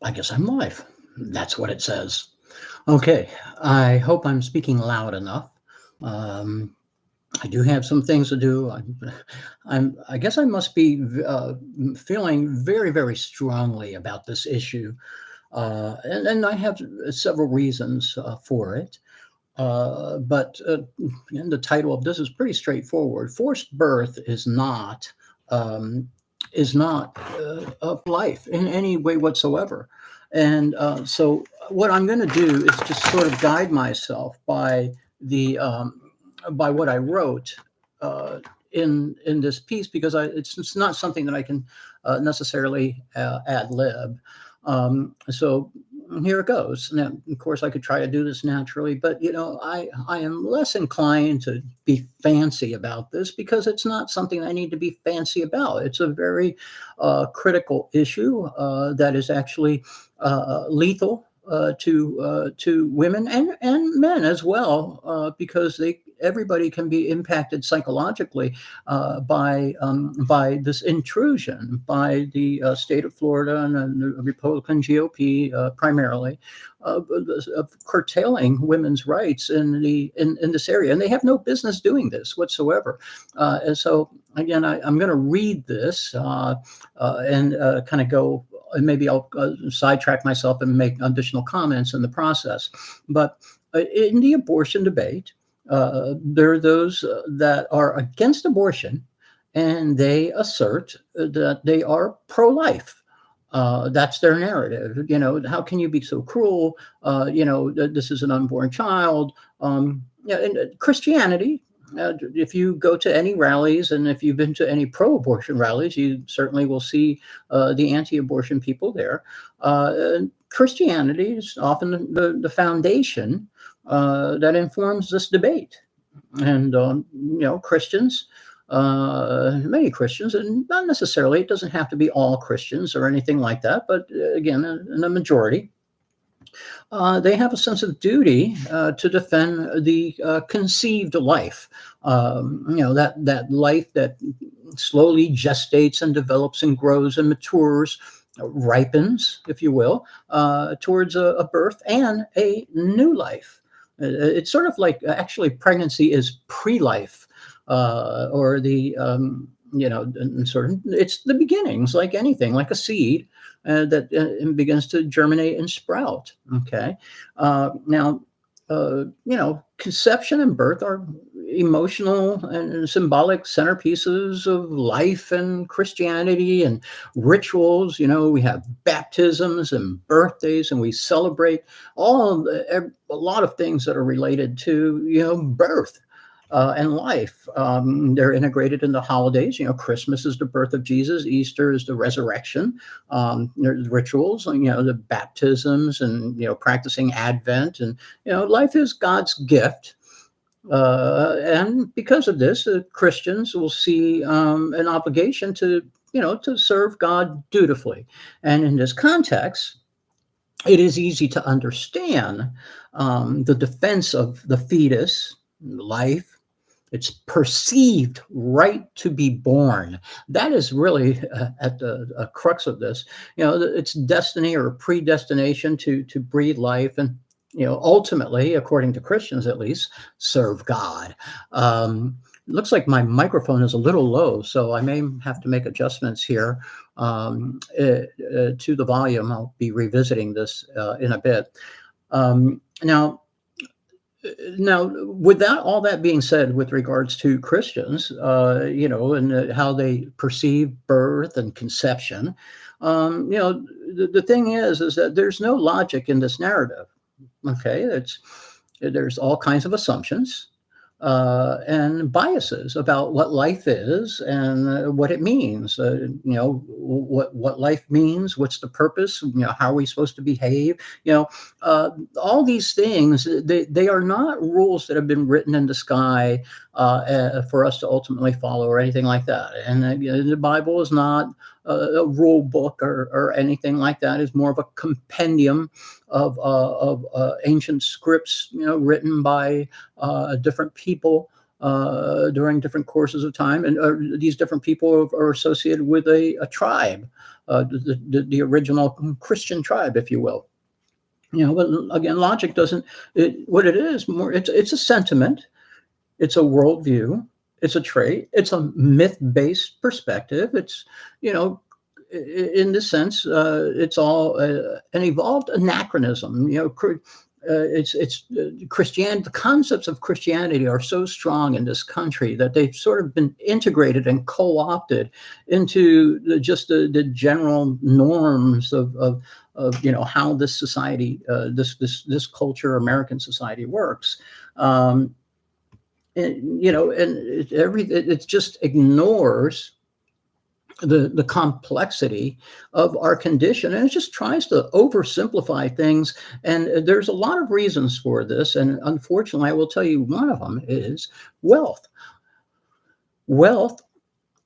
I guess I'm live. That's what it says. Okay, I hope I'm speaking loud enough. Um, I do have some things to do. I guess I must be feeling very, very strongly about this issue, and I have several reasons for it. But and the title of this is pretty straightforward. Forced birth um, is not of life in any way whatsoever. And so, what I'm going to do is just sort of guide myself the by what I wrote in this piece because it's not something that I can necessarily ad lib. So here it goes. Now, of course, I could try to do this naturally, but I am less inclined to be fancy about this because it's not something I need to be fancy about. It's a very critical issue that is actually lethal to women and men as well, because they everybody can be impacted psychologically by this intrusion by the state of Florida and the Republican GOP primarily of curtailing women's rights in this area, and they have no business doing this whatsoever. And so again, I'm going to read this and kind of go. And maybe I'll sidetrack myself and make additional comments in the process. But in the abortion debate, there are those that are against abortion, and they assert that they are pro-life. That's their narrative. How can you be so cruel? This is an unborn child. Yeah, and Christianity. If you go to any rallies and if you've been to any pro-abortion rallies, you certainly will see the anti-abortion people there. Christianity is often the foundation that informs this debate. And, Christians, many Christians, and not necessarily, it doesn't have to be all Christians or anything like that, but again, in the majority, they have a sense of duty to defend the conceived life. That life that slowly gestates and develops and grows and matures, ripens, if you will, towards a birth and a new life. It's sort of like actually pregnancy is pre-life, or the sort of it's the beginnings, like anything, like a seed that begins to germinate and sprout. Okay, now conception and birth are emotional and symbolic centerpieces of life and Christianity and rituals. We have baptisms and birthdays, and we celebrate a lot of things that are related to birth and life. They're integrated in the holidays. Christmas is the birth of Jesus. Easter is the resurrection. There's rituals, the baptisms and, practicing Advent. And, life is God's gift. And because of this, Christians will see an obligation to serve God dutifully. And in this context, it is easy to understand the defense of the fetus, life, its perceived right to be born. That is really at the crux of this. Its destiny or predestination to breathe life and, ultimately, according to Christians at least, serve God. It looks like my microphone is a little low, so I may have to make adjustments here to the volume. I'll be revisiting this in a bit. Now, with all that being said, with regards to Christians, and how they perceive birth and conception, the thing is that there's no logic in this narrative. Okay, there's all kinds of assumptions and biases about what life is and what it means. What life means, what's the purpose, how are we supposed to behave, all these things, they are not rules that have been written in the sky for us to ultimately follow or anything like that. And the Bible is not a rule book or anything like that. It's more of a compendium of ancient scripts, written by different people during different courses of time, and these different people are associated with a tribe, the original Christian tribe, if you will. But again, logic doesn't. What it is more, it's a sentiment, it's a worldview, it's a trait, it's a myth-based perspective. It's you know in this sense, it's all an evolved anachronism. It's Christianity. The concepts of Christianity are so strong in this country that they've sort of been integrated and co-opted into the general norms of how this society, this culture, American society works. It just ignores the complexity of our condition, and it just tries to oversimplify things. And there's a lot of reasons for this, and unfortunately I will tell you one of them is wealth.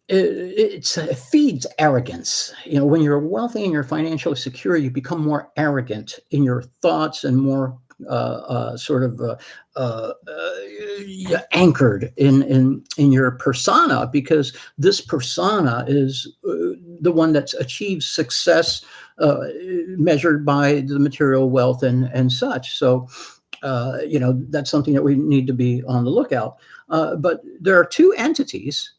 It feeds arrogance. When you're wealthy and you're financially secure, you become more arrogant in your thoughts and more anchored in your persona, because this persona is the one that's achieved success, measured by the material wealth and such. So that's something that we need to be on the lookout. But there are two entities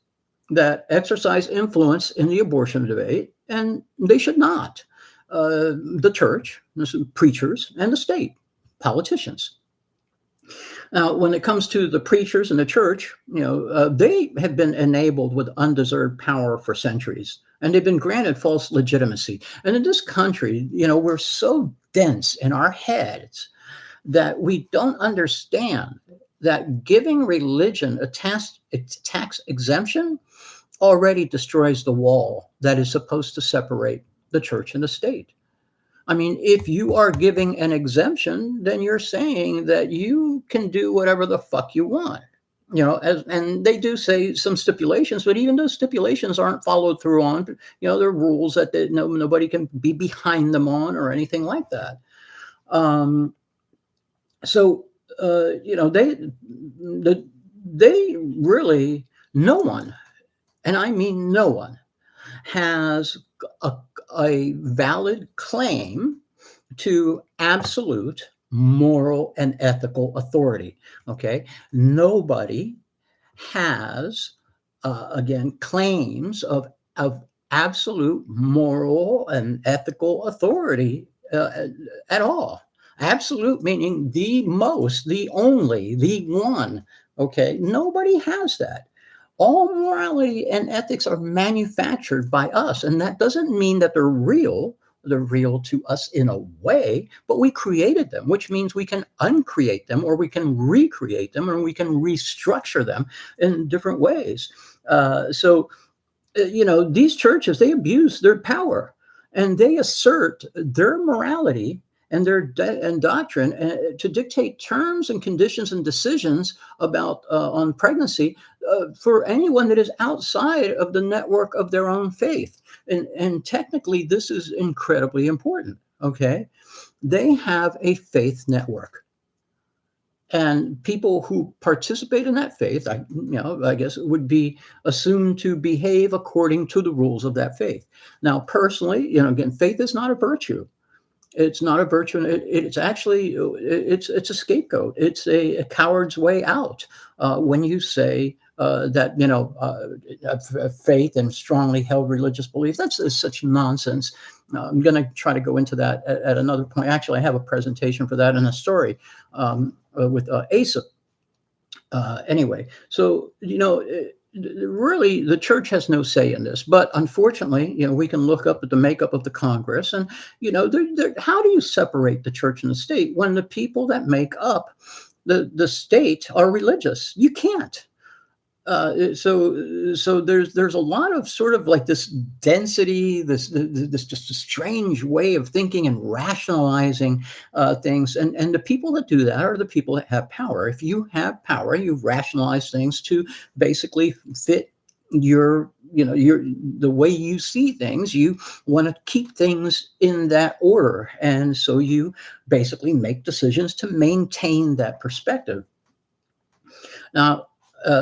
that exercise influence in the abortion debate, and they should not. The church, preachers, and the state, politicians. Now, when it comes to the preachers and the church, they have been enabled with undeserved power for centuries, and they've been granted false legitimacy. And in this country, we're so dense in our heads that we don't understand that giving religion a tax exemption already destroys the wall that is supposed to separate the church and the state. I mean, if you are giving an exemption, then you're saying that you can do whatever the fuck you want. And they do say some stipulations, but even those stipulations aren't followed through on. There are rules that nobody can be behind them on or anything like that. They really, no one, and I mean no one, has a valid claim to absolute moral and ethical authority. Okay, nobody has, again, claims of absolute moral and ethical authority at all. Absolute meaning the most, the only, the one. Okay, nobody has that. All morality and ethics are manufactured by us, and that doesn't mean that they're real. They're real to us in a way, but we created them, which means we can uncreate them, or we can recreate them, or we can restructure them in different ways. These churches, they abuse their power, and they assert their morality and their doctrine to dictate terms and conditions and decisions about on pregnancy for anyone that is outside of the network of their own faith. And technically, this is incredibly important. Okay, they have a faith network, and people who participate in that faith, I guess, would be assumed to behave according to the rules of that faith. Now, personally, again, faith is not a virtue. It's not a virtue. It's actually it's a scapegoat. It's a coward's way out when you say that faith and strongly held religious beliefs. That's such nonsense. I'm going to try to go into that at another point. Actually, I have a presentation for that and a story with Asa. Anyway, so really, the church has no say in this, but unfortunately, we can look up at the makeup of the Congress, and how do you separate the church and the state when the people that make up the state are religious? You can't. So there's a lot of sort of like this density, this just a strange way of thinking and rationalizing things, and the people that do that are the people that have power. If you have power, you rationalize things to basically fit the way you see things. You want to keep things in that order, and so you basically make decisions to maintain that perspective. Now,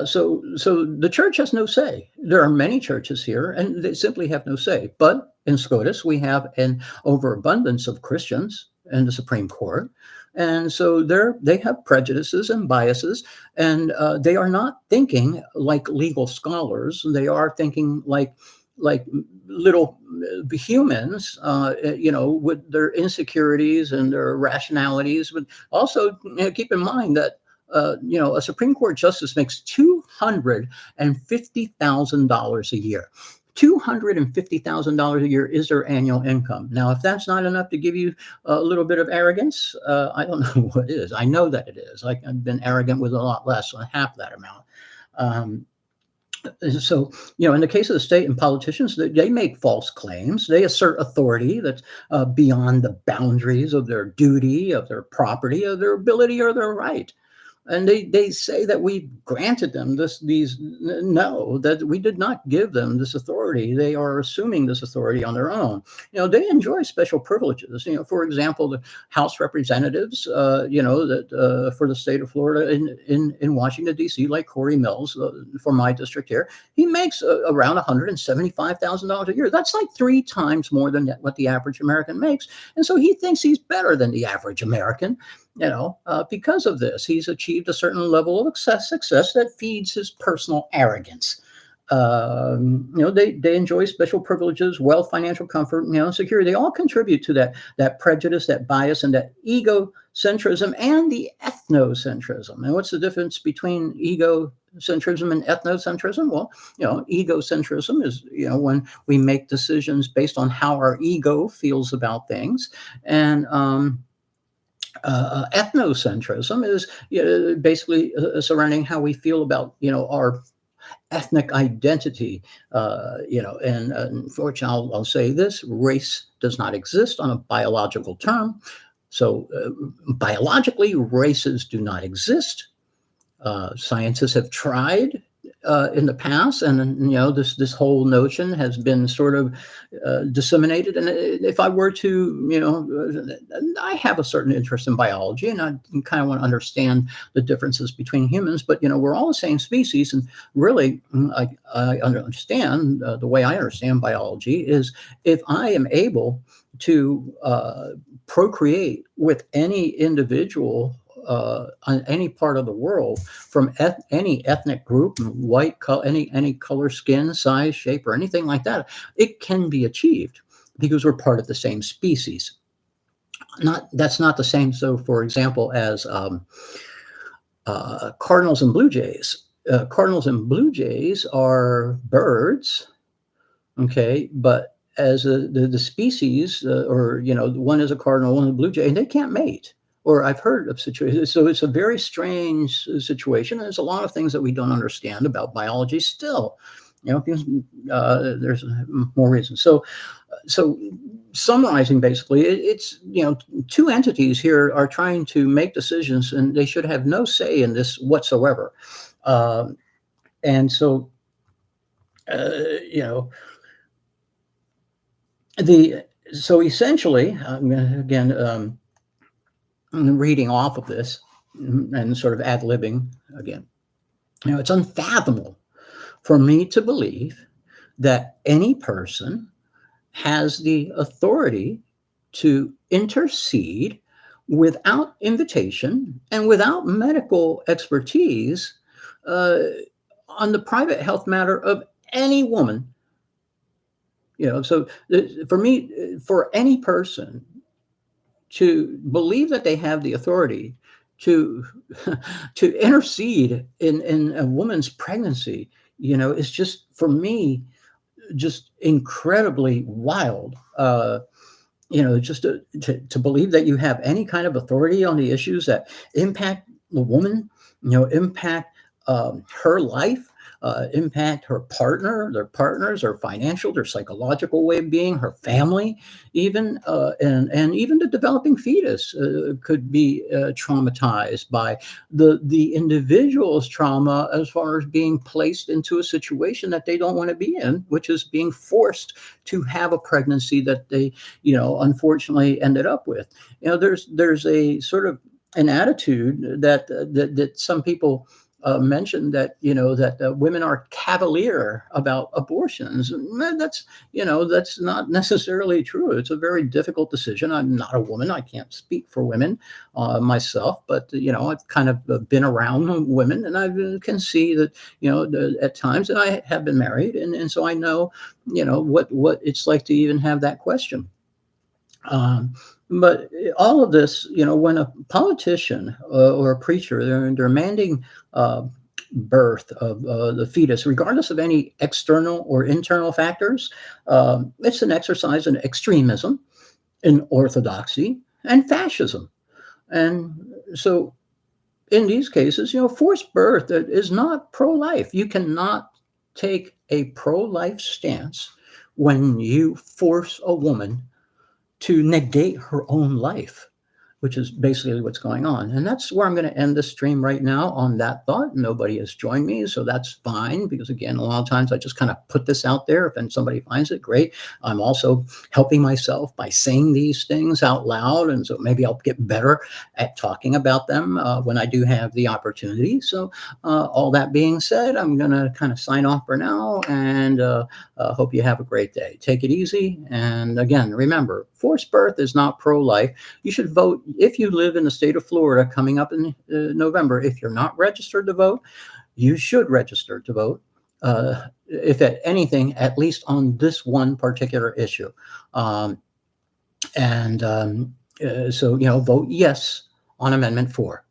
So the church has no say. There are many churches here, and they simply have no say. But in SCOTUS, we have an overabundance of Christians in the Supreme Court, and so they have prejudices and biases, and they are not thinking like legal scholars. They are thinking like little humans, with their insecurities and their rationalities. But also, keep in mind that a Supreme Court justice makes $250,000 a year. $250,000 a year is their annual income. Now, if that's not enough to give you a little bit of arrogance, I don't know what is. I know that it is. I've been arrogant with a lot less than half that amount. Um, so, in the case of the state and politicians, they make false claims. They assert authority that's beyond the boundaries of their duty, of their property, of their ability, or their right. And they say that we granted them no, that we did not give them this authority. They are assuming this authority on their own. They enjoy special privileges. For example, the House representatives, that for the state of Florida in Washington D.C., like Corey Mills, for my district here, he makes around $175,000 a year. That's like 3 times more than what the average American makes, and so he thinks he's better than the average American. Because of this, he's achieved a certain level of success that feeds his personal arrogance. They enjoy special privileges, wealth, financial comfort, security. They all contribute to that prejudice, that bias, and that egocentrism and the ethnocentrism. And what's the difference between egocentrism and ethnocentrism? Well, egocentrism is when we make decisions based on how our ego feels about things, and ethnocentrism is basically surrounding how we feel about our ethnic identity. And unfortunately, I'll say this: race does not exist on a biological term. So biologically, races do not exist. Scientists have tried in the past, and this whole notion has been sort of disseminated. And if I were to, I have a certain interest in biology, and I kind of want to understand the differences between humans. But we're all the same species, and really, I understand the way I understand biology is if I am able to procreate with any individual on any part of the world from any ethnic group, white color, any color, skin, size, shape, or anything like that, it can be achieved because we're part of the same species. That's not the same. So, for example, as cardinals and blue jays. Cardinals and blue jays are birds, okay, but as the species, or one is a cardinal, one is a blue jay, and they can't mate. Or I've heard of situations. So it's a very strange situation. And there's a lot of things that we don't understand about biology still. Because there's more reasons. So summarizing, basically, it's 2 entities here are trying to make decisions, and they should have no say in this whatsoever. And so so essentially, again. Reading off of this and sort of ad-libbing again, it's unfathomable for me to believe that any person has the authority to intercede without invitation and without medical expertise on the private health matter of any woman. So for me, for any person to believe that they have the authority to intercede in a woman's pregnancy, is just, for me, just incredibly wild. Just to believe that you have any kind of authority on the issues that impact the woman, impact her life, impact her partner, their partners, her financial, their psychological way of being, her family, even, and even the developing fetus could be traumatized by the individual's trauma as far as being placed into a situation that they don't want to be in, which is being forced to have a pregnancy that they, unfortunately ended up with. There's a sort of an attitude that some people mentioned that that women are cavalier about abortions. That's that's not necessarily true. It's a very difficult decision. I'm not a woman. I can't speak for women myself, but I've kind of been around women, and I can see that at times, and I have been married, and so I know what it's like to even have that question. Um, but all of this, when a politician or a preacher, they're demanding uh, birth of the fetus, regardless of any external or internal factors, it's an exercise in extremism, in orthodoxy, and fascism. And so, in these cases, forced birth is not pro life. You cannot take a pro life stance when you force a woman to negate her own life, which is basically what's going on. And that's where I'm going to end the stream right now on that thought. Nobody has joined me, so that's fine, because again, a lot of times I just kind of put this out there. If then somebody finds it, great. I'm also helping myself by saying these things out loud, and so maybe I'll get better at talking about them when I do have the opportunity. So all that being said, I'm going to kind of sign off for now, and hope you have a great day. Take it easy, and again, remember, forced birth is not pro-life. You should vote if you live in the state of Florida coming up in November. If you're not registered to vote, you should register to vote. If at anything, at least on this one particular issue. And so, vote yes on Amendment 4.